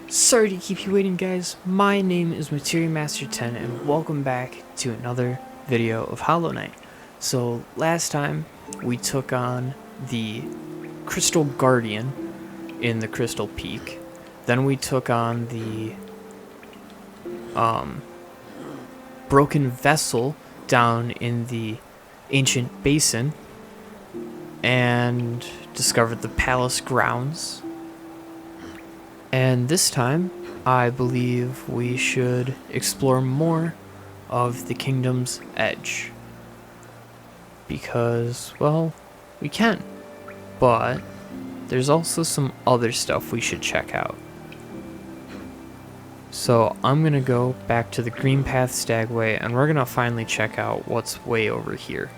Sorry to keep you waiting, guys. My name is Materia Master 10 and welcome back to another video of Hollow Knight. So last time we took on the Crystal Guardian in the Crystal Peak. Then we took on the Broken Vessel down in the Ancient Basin and discovered the palace grounds. And this time, I believe we should explore more of the Kingdom's Edge. Because, well, we can. But there's also some other stuff we should check out. So I'm going to go back to the Green Path Stagway, and we're going to finally check out what's way over here.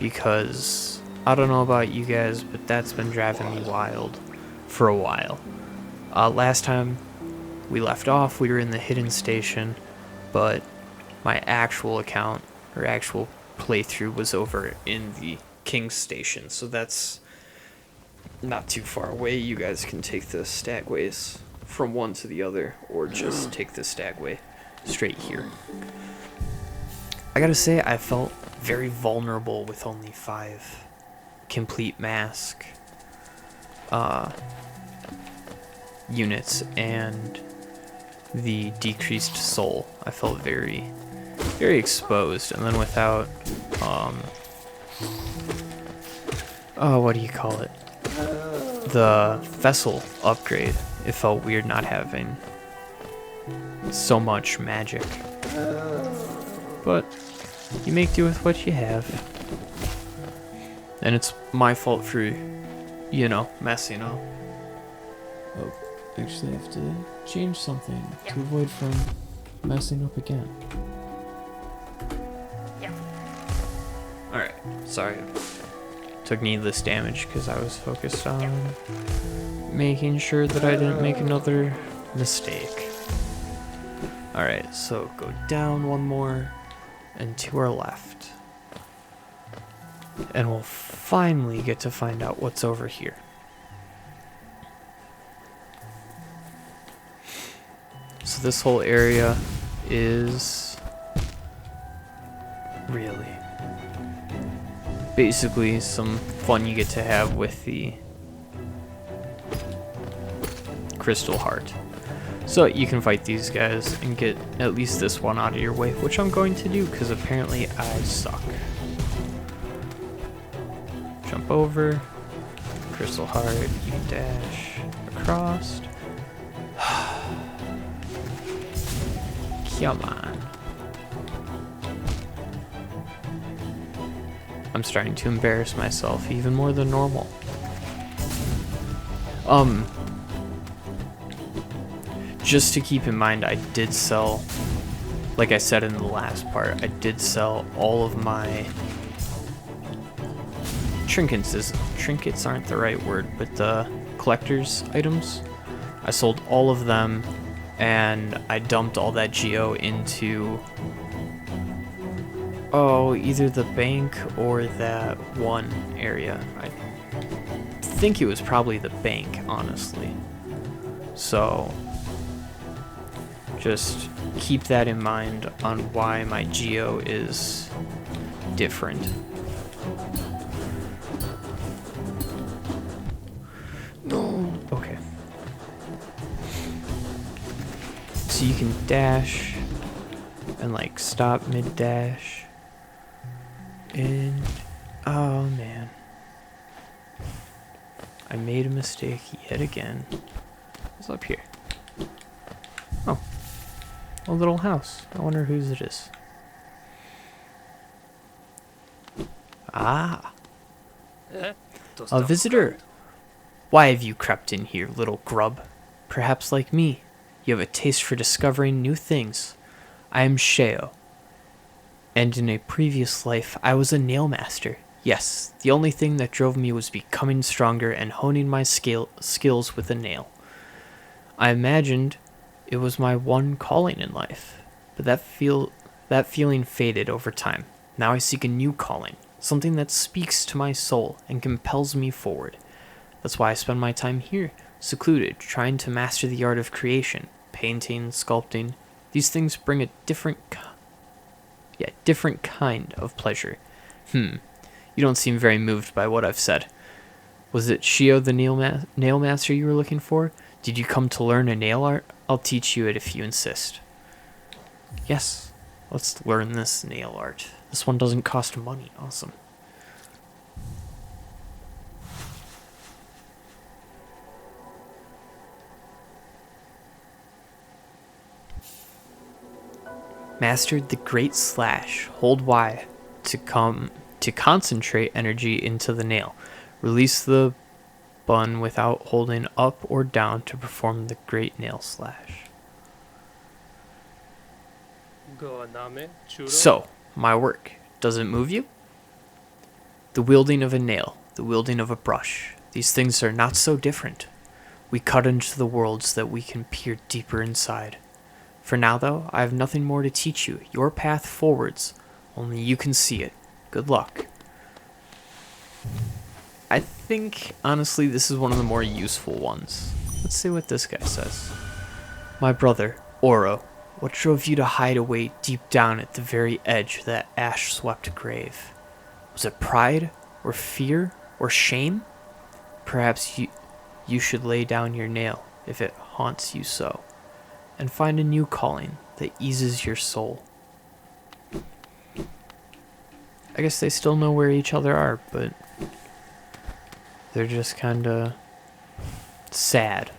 Because, I don't know about you guys, but that's been driving me wild for a while. Last time we left off, we were in the hidden station, but my actual account, or actual playthrough, was over in the King's Station, so that's not too far away. You guys can take the stagways from one to the other, or just take the stagway straight here. I gotta say, I felt very vulnerable with only 5 complete mask units and the decreased soul. I felt very exposed, and then without what do you call it, the vessel upgrade, it felt weird not having so much magic. But you make do with what you have, and it's my fault for, you know, messing up. Oh, actually I have to change something to avoid from messing up again. Alright, sorry. Took needless damage because I was focused on making sure that I didn't make another mistake. Alright, so go down one more and to our left. And we'll finally get to find out what's over here. So this whole area is really basically some fun you get to have with the Crystal Heart. So you can fight these guys and get at least this one out of your way, which I'm going to do because apparently I suck. Jump over, Crystal Heart, you dash across. Come on. I'm starting to embarrass myself even more than normal. Just to keep in mind, I did sell, like I said in the last part, I did sell all of my trinkets. Trinkets aren't the right word, but the collector's items. I sold all of them, and I dumped all that geo into, either the bank or that one area. I think it was probably the bank, honestly. So just keep that in mind on why my geo is different. No. Okay. So you can dash and like stop mid-dash. And oh man, I made a mistake yet again. What's up here? Oh, a little house. I wonder whose it is. Ah, a visitor. Why have you crept in here, little grub? Perhaps like me, you have a taste for discovering new things. I am Sheo, and in a previous life I was a nail master. Yes, the only thing that drove me was becoming stronger and honing my skills with a nail. I imagined it was my one calling in life, but that feeling faded over time. Now I seek a new calling, something that speaks to my soul and compels me forward. That's why I spend my time here, secluded, trying to master the art of creation, painting, sculpting. These things bring a different kind of pleasure. You don't seem very moved by what I've said. Was it Shio the nail master you were looking for? Did you come to learn a nail art? I'll teach you it if you insist. Yes, let's learn this nail art. This one doesn't cost money. Awesome. Mastered the Great Slash. Hold Y to concentrate energy into the nail. Release the bun without holding up or down to perform the Great Nail Slash. So, my work, does it move you? The wielding of a nail, the wielding of a brush, these things are not so different. We cut into the worlds that we can peer deeper inside. For now, though, I have nothing more to teach you. Your path forwards, only you can see it. Good luck. I think, honestly, this is one of the more useful ones. Let's see what this guy says. My brother, Oro, what drove you to hide away deep down at the very edge of that ash-swept grave? Was it pride, or fear, or shame? Perhaps you should lay down your nail, if it haunts you so, and find a new calling that eases your soul. I guess they still know where each other are, but they're just kinda sad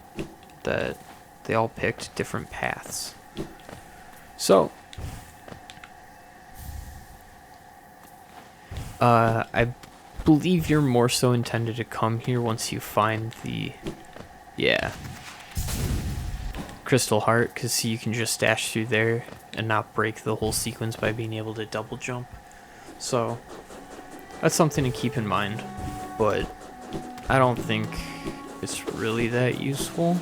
that they all picked different paths. So, I believe you're more so intended to come here once you find the, Crystal Heart, because you can just dash through there and not break the whole sequence by being able to double jump. So, that's something to keep in mind, but I don't think it's really that useful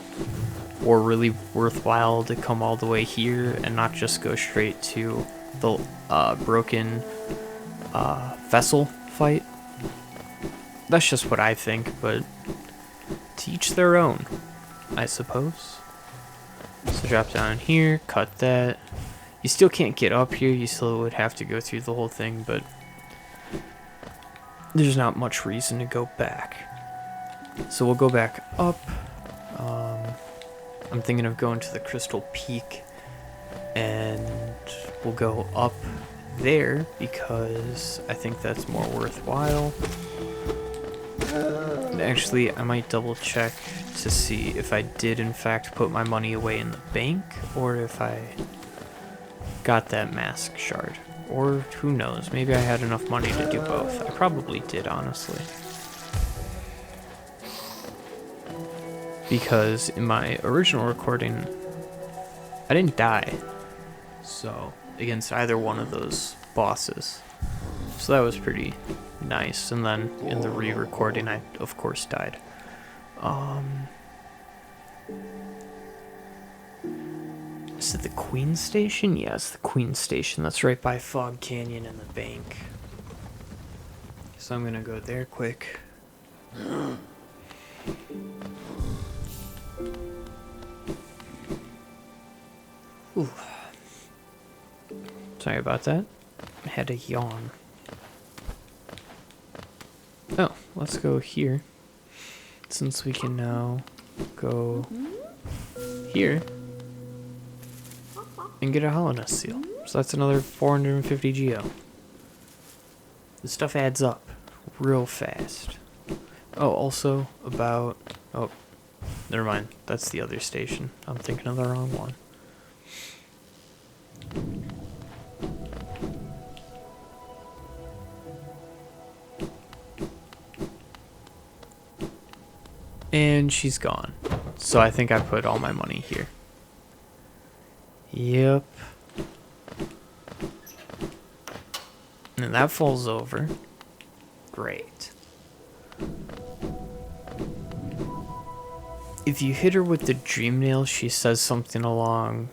or really worthwhile to come all the way here and not just go straight to the broken vessel fight. That's just what I think, but to each their own, I suppose. So drop down here, cut that. You still can't get up here, you still would have to go through the whole thing, but there's not much reason to go back. So we'll go back up. I'm thinking of going to the Crystal Peak, and we'll go up there because I think that's more worthwhile. And actually, I might double check to see if I did in fact put my money away in the bank, or if I got that mask shard. Or who knows, maybe I had enough money to do both. I probably did, honestly. Because in my original recording, I didn't die. So, against either one of those bosses. So that was pretty nice. And then in the re-recording, I of course died. Is it the Queen Station? Yeah, it's the Queen Station. That's right by Fog Canyon and the bank. So I'm gonna go there quick. Ooh. Sorry about that. I had a yawn. Oh, let's go here. Since we can now go here and get a Hollowness seal. So that's another 450 geo. This stuff adds up real fast. Oh, also about... Oh, never mind. That's the other station. I'm thinking of the wrong one. And she's gone. So I think I put all my money here. Yep. And that falls over. Great. If you hit her with the dream nail, she says something along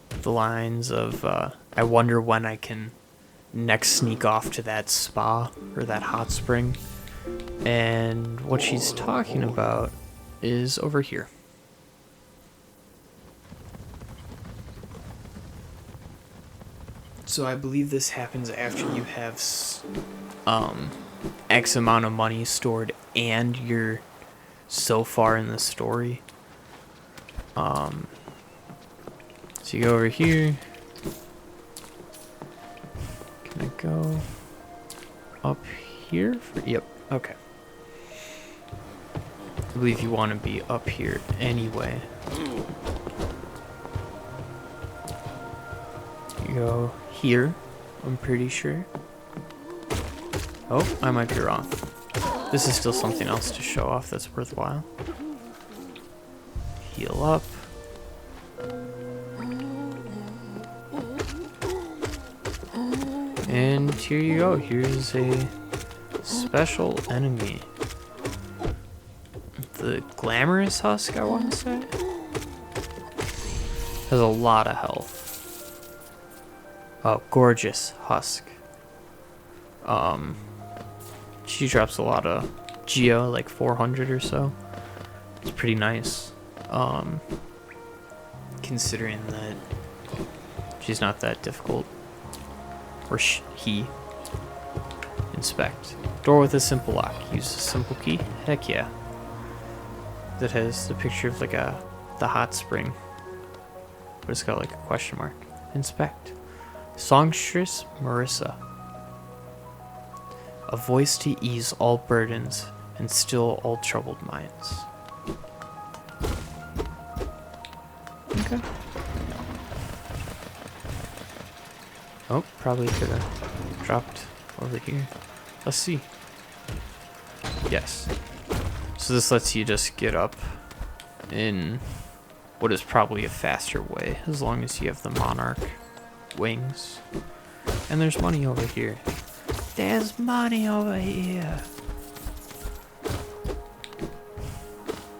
the lines of, I wonder when I can next sneak off to that spa or that hot spring. And what she's talking about is over here. So I believe this happens after you have X amount of money stored and you're so far in the story. So you go over here. Can I go up here? Yep, okay. I believe you want to be up here anyway. You go here, I'm pretty sure. Oh, I might be wrong. This is still something else to show off that's worthwhile. Heal up. And here you go. Here's a special enemy. The glamorous husk, I want to say. Has a lot of health. Oh, gorgeous husk. She drops a lot of geo, like 400 or so. It's pretty nice. Considering that she's not that difficult. Or he. Inspect. Door with a simple lock. Use a simple key. Heck yeah. That has the picture of like the hot spring. But it's got like a question mark. Inspect. Songstress Marissa. A voice to ease all burdens and still all troubled minds. Okay. Oh, probably could have dropped over here. Let's see. Yes. So this lets you just get up in what is probably a faster way, as long as you have the monarch wings. And there's money over here. There's money over here.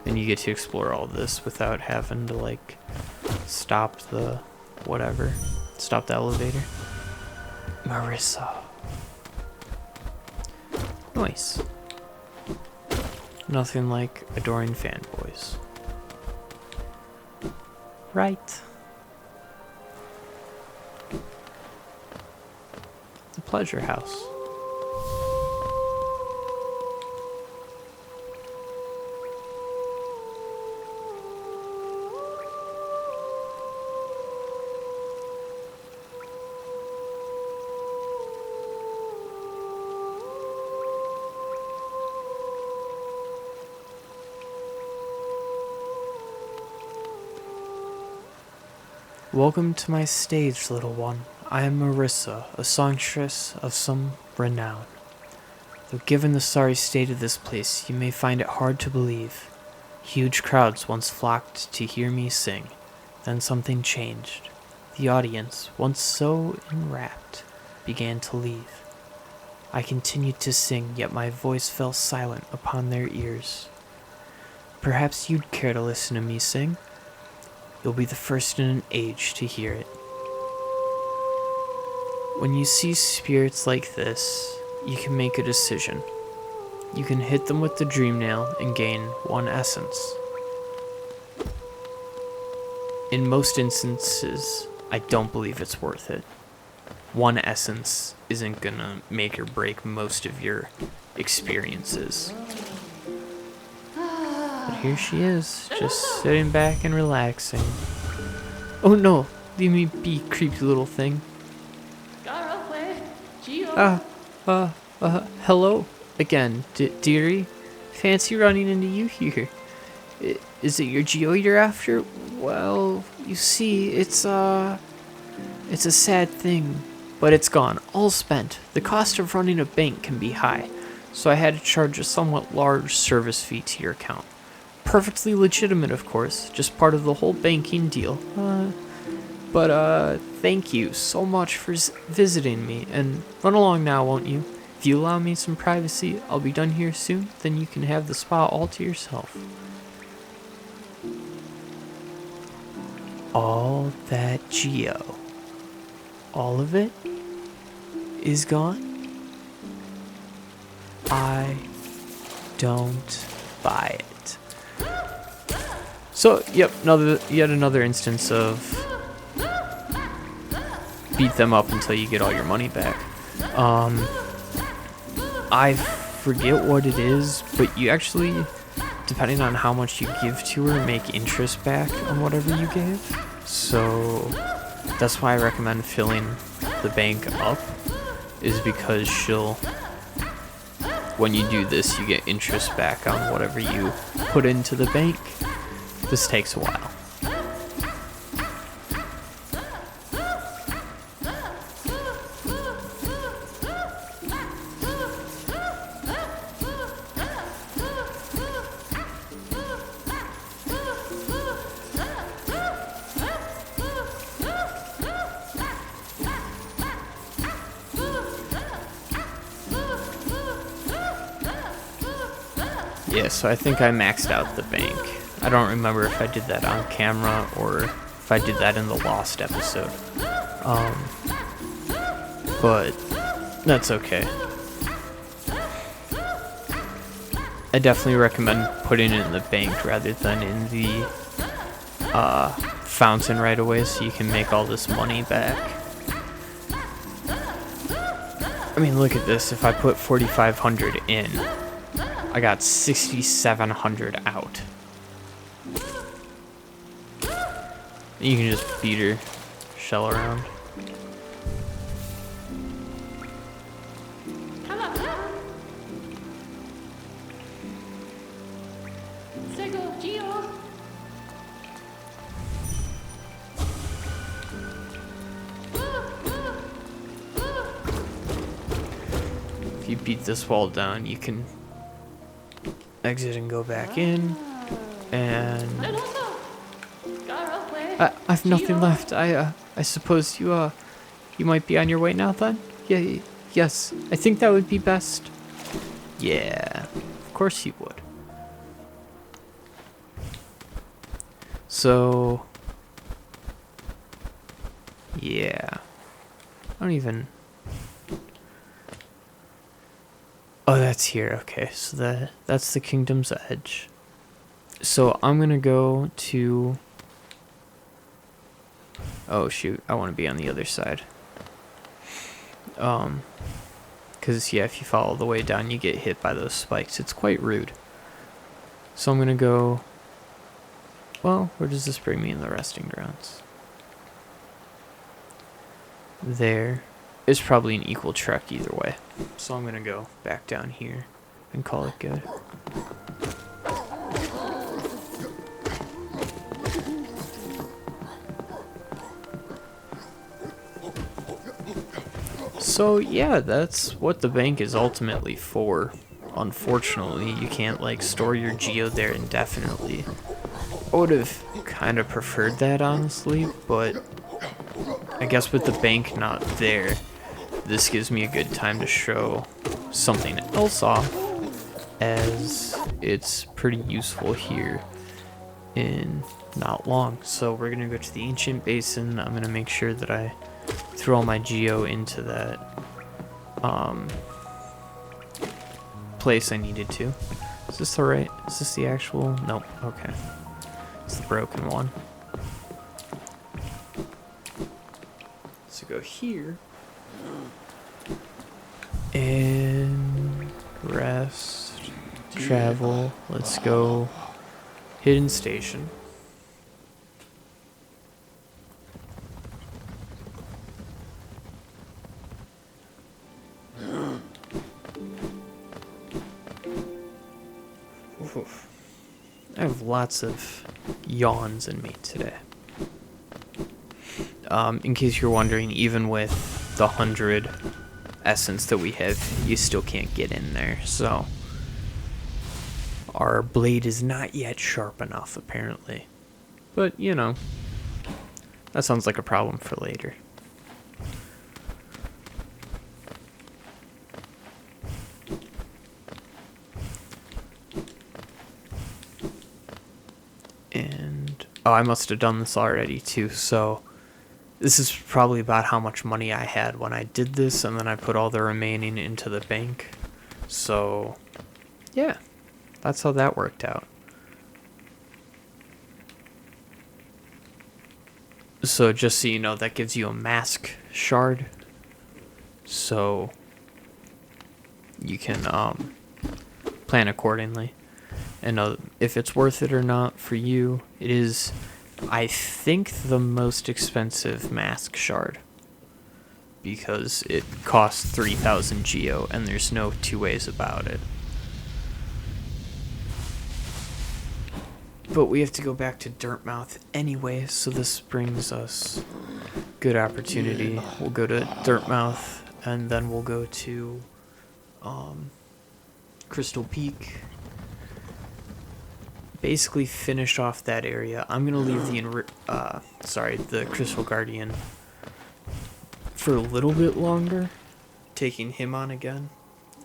And you get to explore all this without having to like stop the whatever. Stop the elevator. Marissa. Nice. Nothing like adoring fanboys. Right. The pleasure house. Welcome to my stage, little one. I am Marissa, a songstress of some renown. Though given the sorry state of this place, you may find it hard to believe. Huge crowds once flocked to hear me sing. Then something changed. The audience, once so enwrapped, began to leave. I continued to sing, yet my voice fell silent upon their ears. Perhaps you'd care to listen to me sing? You'll be the first in an age to hear it. When you see spirits like this, you can make a decision. You can hit them with the dream nail and gain one essence. In most instances, I don't believe it's worth it. One essence isn't gonna make or break most of your experiences. But here she is, just sitting back and relaxing. Oh no, leave me be, creepy little thing. Hello again, dearie. Fancy running into you here. Is it your geo you're after? Well, you see, it's a sad thing, but it's gone, all spent. The cost of running a bank can be high, so I had to charge a somewhat large service fee to your account. Perfectly legitimate, of course, just part of the whole banking deal. But thank you so much for visiting me, and run along now, won't you? If you allow me some privacy, I'll be done here soon, then you can have the spa all to yourself. All that geo, all of it, is gone? I don't buy it. So, yep, yet another instance of beat them up until you get all your money back. I forget what it is, but you actually, depending on how much you give to her, make interest back on whatever you gave. So that's why I recommend filling the bank up, is because when you do this, you get interest back on whatever you put into the bank. This takes a while. Yeah, so I think I maxed out the bank. I don't remember if I did that on camera or if I did that in the Lost episode. But that's okay. I definitely recommend putting it in the bank rather than in the fountain right away, so you can make all this money back. I mean, look at this. If I put 4,500 in, I got 6,700 out. You can just beat her shell around. If you beat this wall down, you can exit and go back in, and I've nothing left. I suppose you might be on your way now then? Yeah, yes, I think that would be best. Yeah, of course you would. So, yeah, I don't even... Oh, that's here. Okay, so that's the Kingdom's Edge. So I'm gonna go to... Oh shoot, I want to be on the other side. Because yeah, if you follow the way down, you get hit by those spikes. It's quite rude. So I'm gonna go... Well, where does this bring me in the resting grounds? There. It's probably an equal trek either way. So I'm going to go back down here and call it good. So yeah, that's what the bank is ultimately for. Unfortunately, you can't like store your geo there indefinitely. I would have kind of preferred that, honestly, but I guess with the bank not there, this gives me a good time to show something else off, as it's pretty useful here in not long. So we're gonna go to the ancient basin. I'm gonna make sure that I throw all my geo into that place I needed to. Is this the right? Is this the actual? Nope. Okay. It's the broken one. So go here. And rest, travel, let's go hidden station. Oof. I have lots of yawns in me today. In case you're wondering, even with the 100 essence that we have, you still can't get in there, so our blade is not yet sharp enough, apparently. But, you know, that sounds like a problem for later. And, oh, I must have done this already, too, so this is probably about how much money I had when I did this, and then I put all the remaining into the bank. So, yeah, that's how that worked out. So just so you know, that gives you a mask shard. So you can plan accordingly. And if it's worth it or not for you, it is, I think, the most expensive mask shard. Because it costs 3,000 geo, and there's no two ways about it. But we have to go back to Dirtmouth anyway, so this brings us good opportunity. We'll go to Dirtmouth, and then we'll go to Crystal Peak. Basically finish off that area. I'm gonna leave the Crystal Guardian for a little bit longer, taking him on again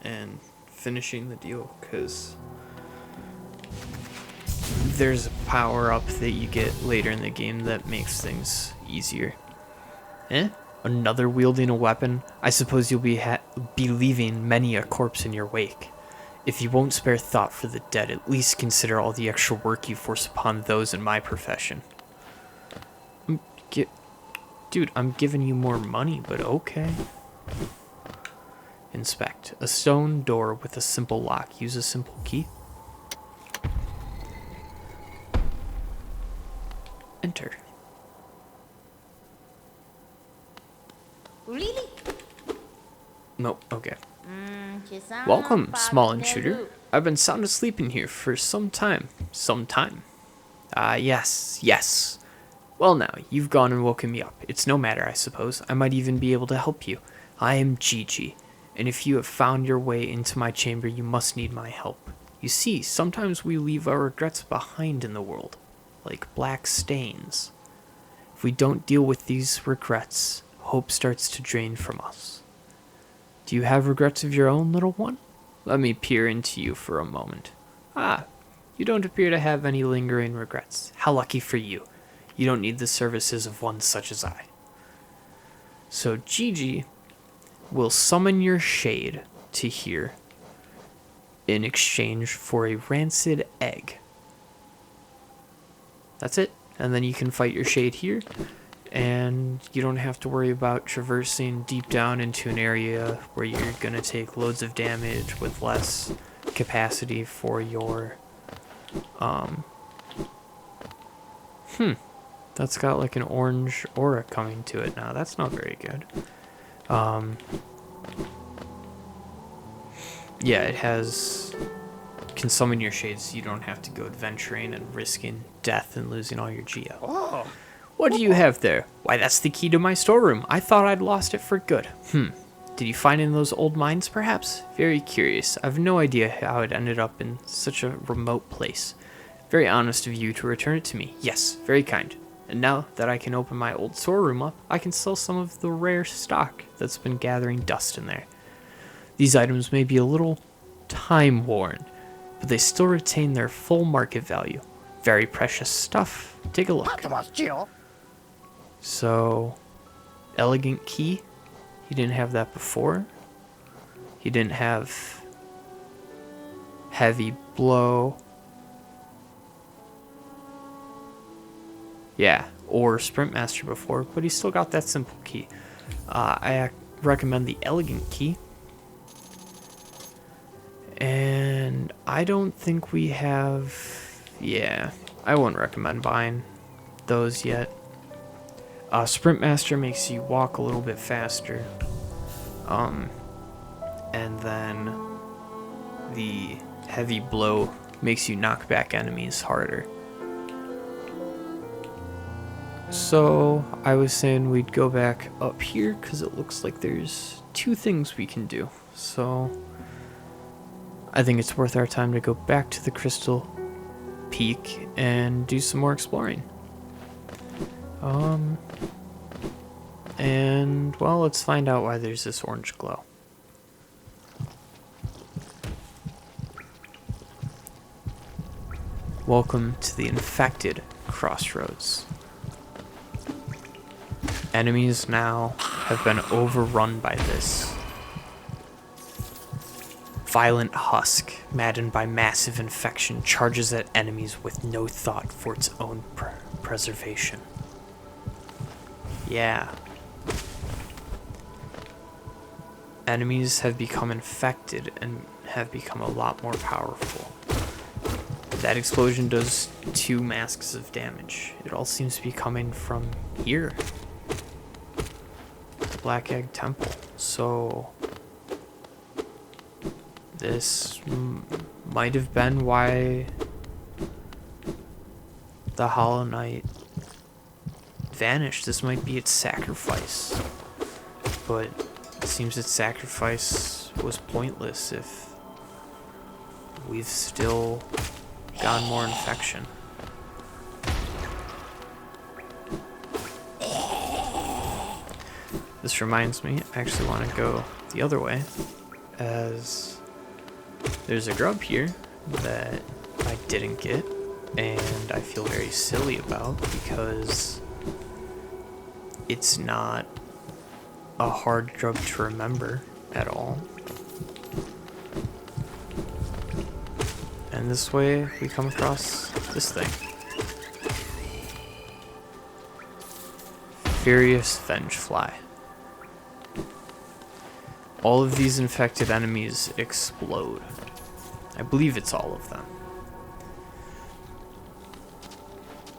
and finishing the deal, because there's a power-up that you get later in the game that makes things easier. Another wielding a weapon? I suppose you'll be leaving many a corpse in your wake. If you won't spare thought for the dead, at least consider all the extra work you force upon those in my profession. Dude, I'm giving you more money, but okay. Inspect. A stone door with a simple lock. Use a simple key. Enter. Really? Nope, okay. Welcome, small intruder. I've been sound asleep in here for some time. Yes. Well now, you've gone and woken me up. It's no matter, I suppose. I might even be able to help you. I am Jiji, and if you have found your way into my chamber, you must need my help. You see, sometimes we leave our regrets behind in the world, like black stains. If we don't deal with these regrets, hope starts to drain from us. Do you have regrets of your own, little one? Let me peer into you for a moment. You don't appear to have any lingering regrets. How lucky for you. You don't need the services of one such as I. So Jiji will summon your shade to here in exchange for a rancid egg. That's it. And then you can fight your shade here, and you don't have to worry about traversing deep down into an area where you're going to take loads of damage with less capacity for your that's got like an orange aura coming to it now. That's not very good. Yeah, it can summon your shades, so you don't have to go adventuring and risking death and losing all your geo. Oh. What do you have there? Why, that's the key to my storeroom. I thought I'd lost it for good. Did you find it in those old mines, perhaps? Very curious. I've no idea how it ended up in such a remote place. Very honest of you to return it to me. Yes, very kind. And now that I can open my old storeroom up, I can sell some of the rare stock that's been gathering dust in there. These items may be a little time-worn, but they still retain their full market value. Very precious stuff. Take a look. So, elegant key. He didn't have that before. He didn't have heavy blow. Yeah, or Sprint Master before, but he still got that simple key. I recommend the elegant key. And I don't think we have... Yeah, I wouldn't recommend buying those yet. Sprint Master makes you walk a little bit faster. And then the heavy blow makes you knock back enemies harder. So I was saying we'd go back up here because it looks like there's two things we can do. So I think it's worth our time to go back to the Crystal Peak and do some more exploring. And well, let's find out why there's this orange glow. Welcome to the infected crossroads. Enemies now have been overrun by this violent husk, maddened by massive infection, charges at enemies with no thought for its own preservation. Yeah. Enemies have become infected and have become a lot more powerful. That explosion does 2 masks of damage. It all seems to be coming from here. The Black Egg Temple. So this might have been why the Hollow Knight vanished. This might be its sacrifice. But it seems its sacrifice was pointless if we've still got more infection. This reminds me, I actually want to go the other way, as there's a grub here that I didn't get, and I feel very silly about because it's not a hard grub to remember at all. And this way we come across this thing. Furious Vengefly. All of these infected enemies explode. I believe it's all of them.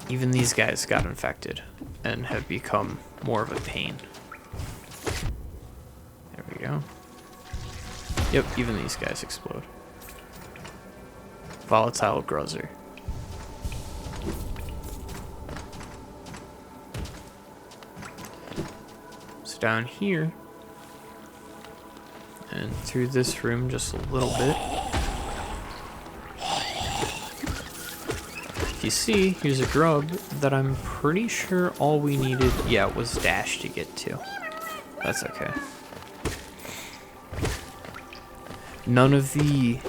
Even these guys got infected and have become more of a pain. There we go. Yep, even these guys explode. Volatile Gruzzer. So down here, and through this room just a little bit. If you see, here's a grub that I'm pretty sure all we needed, yeah, was dash to get to. That's okay. None of the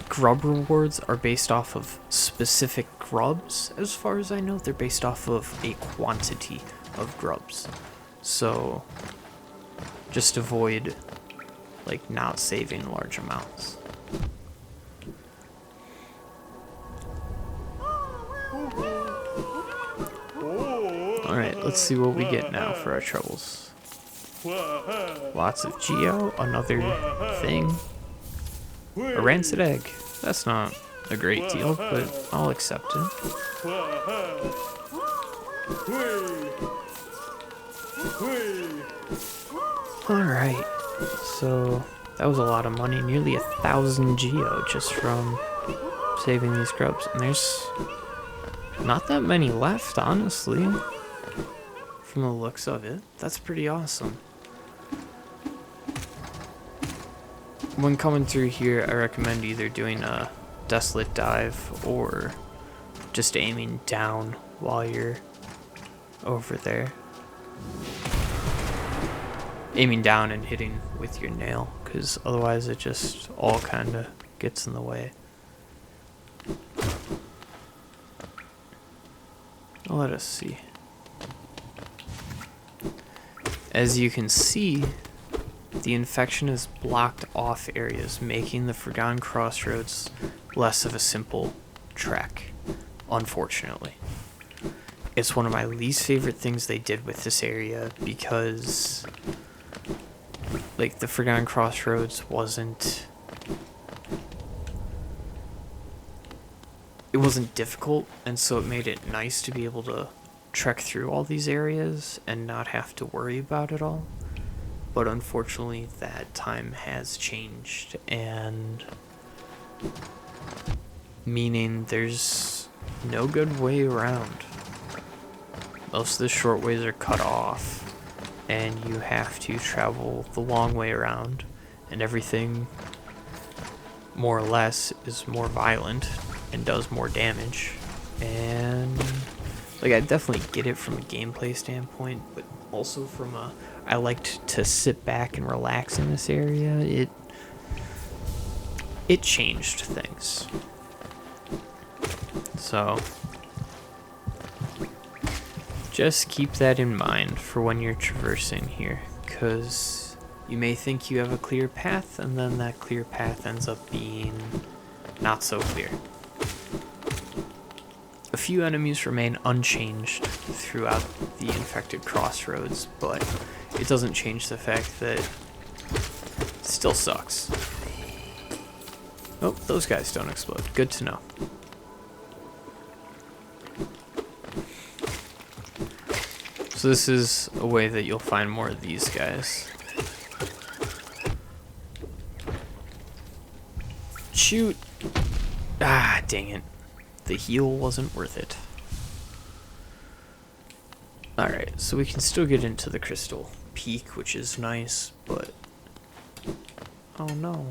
grub rewards are based off of specific grubs. As far as I know, they're based off of a quantity of grubs. So just avoid like not saving large amounts. Alright, let's see what we get now for our troubles. Lots of Geo, another thing. A rancid egg. That's not a great deal, but I'll accept it. Alright, so that was a lot of money. Nearly 1,000 Geo just from saving these grubs. And there's not that many left, honestly. From the looks of it. That's pretty awesome. When coming through here, I recommend either doing a desolate dive or just aiming down while you're over there. Aiming down and hitting with your nail, because otherwise it just all kind of gets in the way. Let us see. As you can see, the infection has blocked off areas, making the Forgotten Crossroads less of a simple trek, unfortunately. It's one of my least favorite things they did with this area because, like, the Forgotten Crossroads wasn't difficult, and so it made it nice to be able to trek through all these areas and not have to worry about it all. But unfortunately, that time has changed, and meaning there's no good way around. Most of the short ways are cut off, and you have to travel the long way around, and everything, more or less, is more violent and does more damage. And like, I definitely get it from a gameplay standpoint, but also from a I liked to sit back and relax in this area. It changed things. So just keep that in mind for when you're traversing here, because you may think you have a clear path, and then that clear path ends up being not so clear. A few enemies remain unchanged throughout the infected crossroads, but it doesn't change the fact that it still sucks. Oh, those guys don't explode. Good to know. So this is a way that you'll find more of these guys. Shoot! Ah, dang it. The heal wasn't worth it. Alright, so we can still get into the crystal peak, which is nice, but... oh no.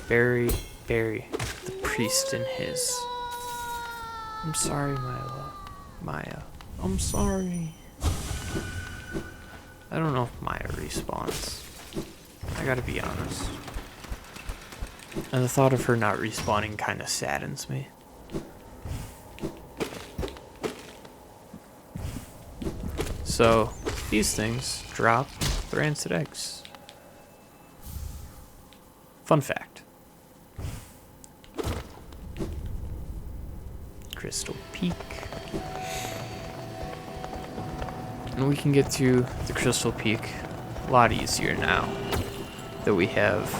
Bury the priest in his. I'm sorry, Maya. I'm sorry. I don't know if Maya respawns. I gotta be honest. And the thought of her not respawning kind of saddens me. So, these things drop the rancid eggs. Fun fact. Crystal Peak. And we can get to the Crystal Peak a lot easier now that we have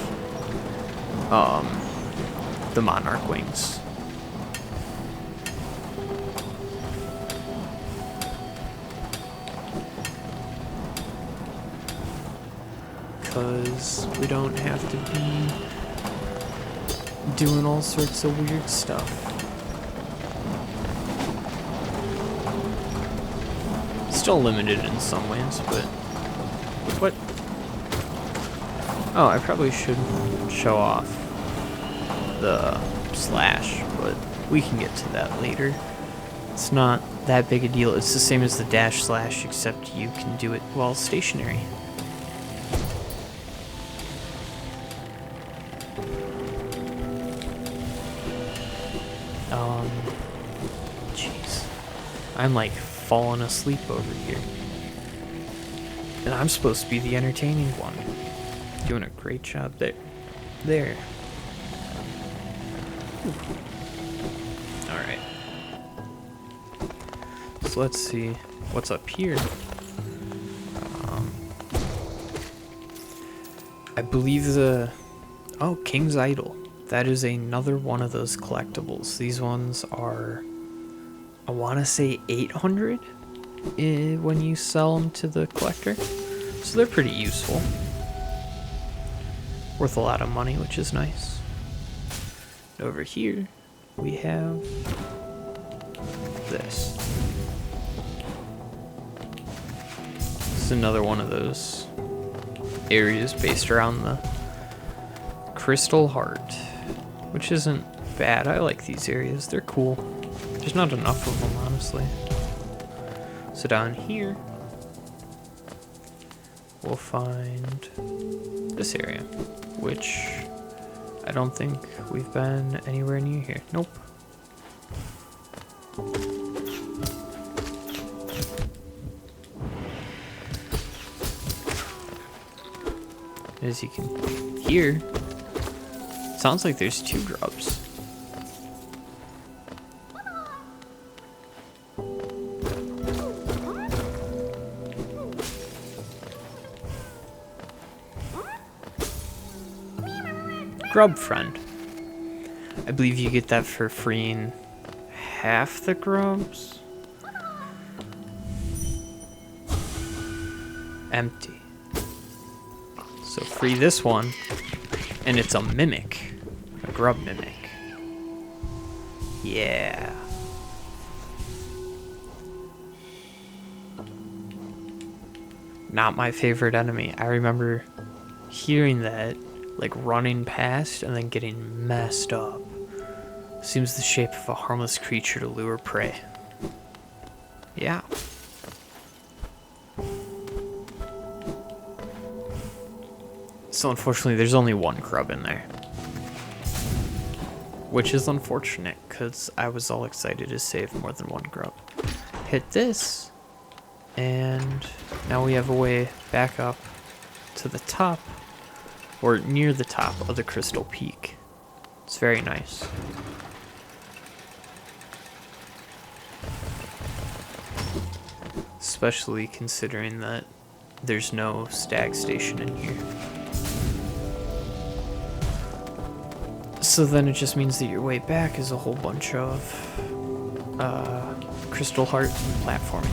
the Monarch Wings. Because we don't have to be doing all sorts of weird stuff. Still limited in some ways, but what? Oh, I probably should show off the slash, but we can get to that later. It's not that big a deal. It's the same as the dash slash, except you can do it while stationary. Jeez. I'm like falling asleep over here. And I'm supposed to be the entertaining one. Doing a great job there. There. Alright. So let's see what's up here. I believe oh, King's Idol. That is another one of those collectibles. These ones are, I want to say 800 when you sell them to the collector. So they're pretty useful. Worth a lot of money, which is nice. Over here, we have this. This is another one of those areas based around the Crystal Heart, which isn't bad. I like these areas. They're cool. There's not enough of them, honestly. So down here, we'll find this area, which I don't think we've been anywhere near here. Nope. As you can hear, sounds like there's 2 grubs. Grub friend. I believe you get that for freeing half the grubs. Empty. So free this one, and it's a mimic. A grub mimic. Yeah. Not my favorite enemy. I remember hearing that, like running past and then getting messed up. Seems the shape of a harmless creature to lure prey. Yeah. So unfortunately, there's only 1 grub in there. Which is unfortunate, because I was all excited to save more than 1 grub. Hit this, and now we have a way back up to the top, or near the top of the Crystal Peak. It's very nice. Especially considering that there's no stag station in here. So then it just means that your way back is a whole bunch of crystal heart platforming.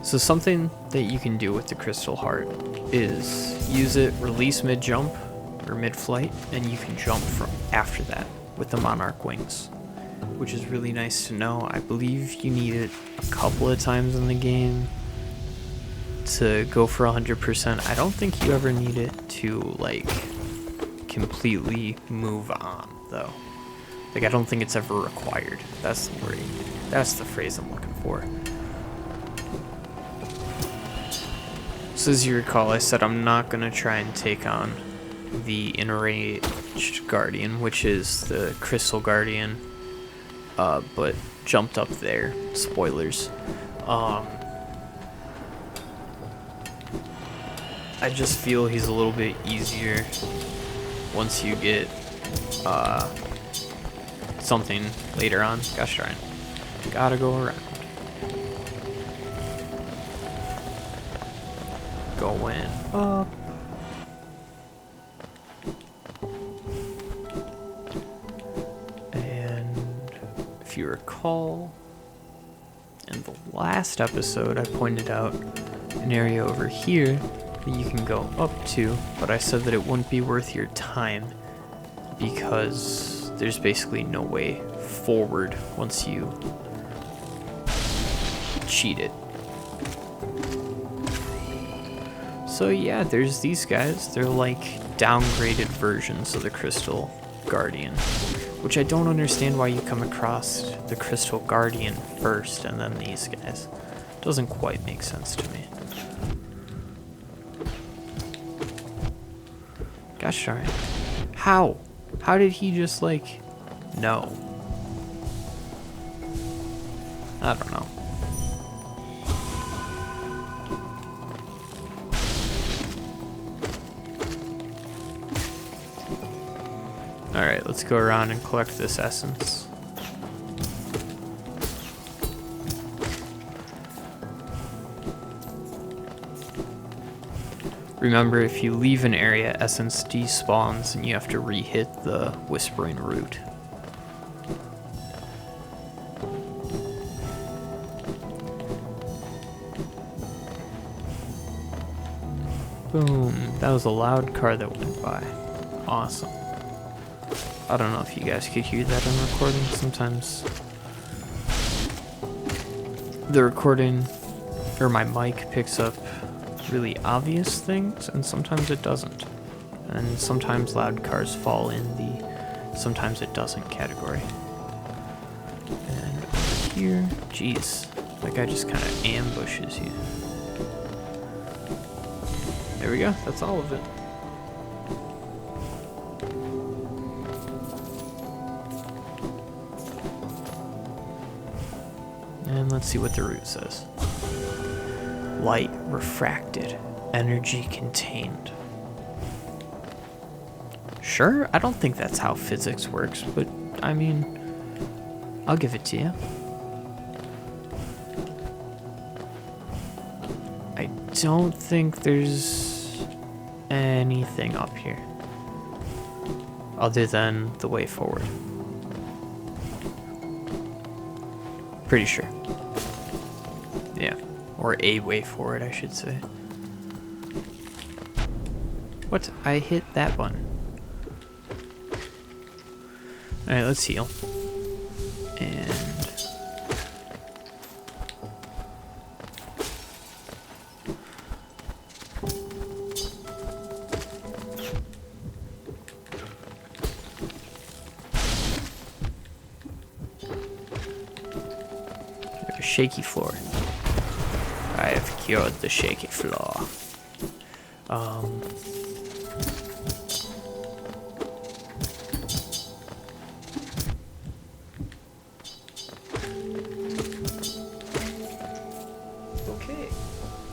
So something that you can do with the crystal heart is use it, release mid-jump or mid-flight, and you can jump from after that with the monarch wings, which is really nice to know. I believe you need it a couple of times in the game to go for 100%. I don't think you ever need it to like completely move on though. Like I don't think it's ever required. That's the word. That's the phrase I'm looking for. So as you recall, I said I'm not gonna try and take on the enraged guardian, which is the crystal guardian, but jumped up there. Spoilers. I just feel he's a little bit easier once you get something later on. Gosh darn. Gotta go around. Going up. And if you recall, in the last episode I pointed out an area over here that you can go up to, but I said that it wouldn't be worth your time because there's basically no way forward once you cheat it. So yeah, there's these guys. They're like downgraded versions of the Crystal Guardian, which I don't understand why you come across the Crystal Guardian first and then these guys. Doesn't quite make sense to me. Gosh darn it. How? How did he just like... No. I don't know. Alright, let's go around and collect this essence. Remember, if you leave an area, essence despawns and you have to re-hit the Whispering Root. Boom. That was a loud car that went by. Awesome. I don't know if you guys could hear that on recording. Sometimes the recording or my mic picks up really obvious things and sometimes it doesn't. And sometimes loud cars fall in the sometimes it doesn't category. And over here, jeez, that guy just kind of ambushes you. There we go, that's all of it. And let's see what the root says. Light refracted, energy contained. Sure, I don't think that's how physics works, but I mean, I'll give it to you. I don't think there's anything up here other than the way forward. Pretty sure. Yeah. Or a way forward, I should say. What? I hit that button. Alright, let's heal. And... shaky floor. I have cured the shaky floor. Okay.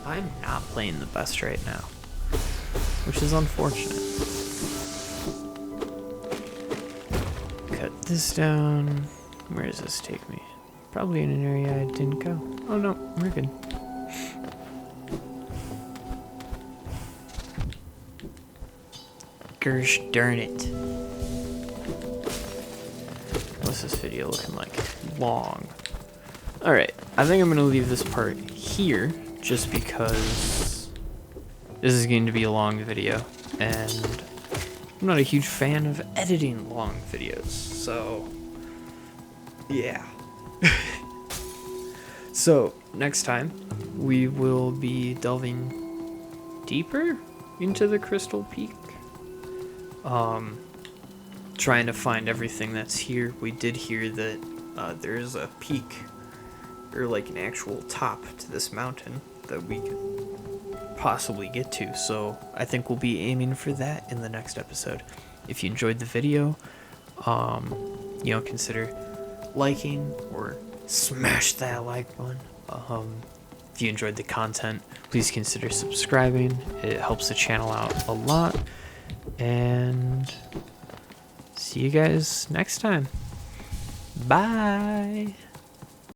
I'm not playing the best right now, which is unfortunate. this down. Where does this take me? Probably in an area I didn't go. Oh no, we're good. Gersh darn it. What's this video looking like? Long. Alright, I think I'm going to leave this part here, just because this is going to be a long video, and I'm not a huge fan of editing long videos, so yeah. So, next time, we will be delving deeper into the Crystal Peak. Trying to find everything that's here. We did hear that there is a peak, or like an actual top to this mountain that we could possibly get to. So I think we'll be aiming for that in the next episode. If you enjoyed the video, consider liking or smash that like button. If you enjoyed the content, please consider subscribing. It helps the channel out a lot. And see you guys next time. Bye.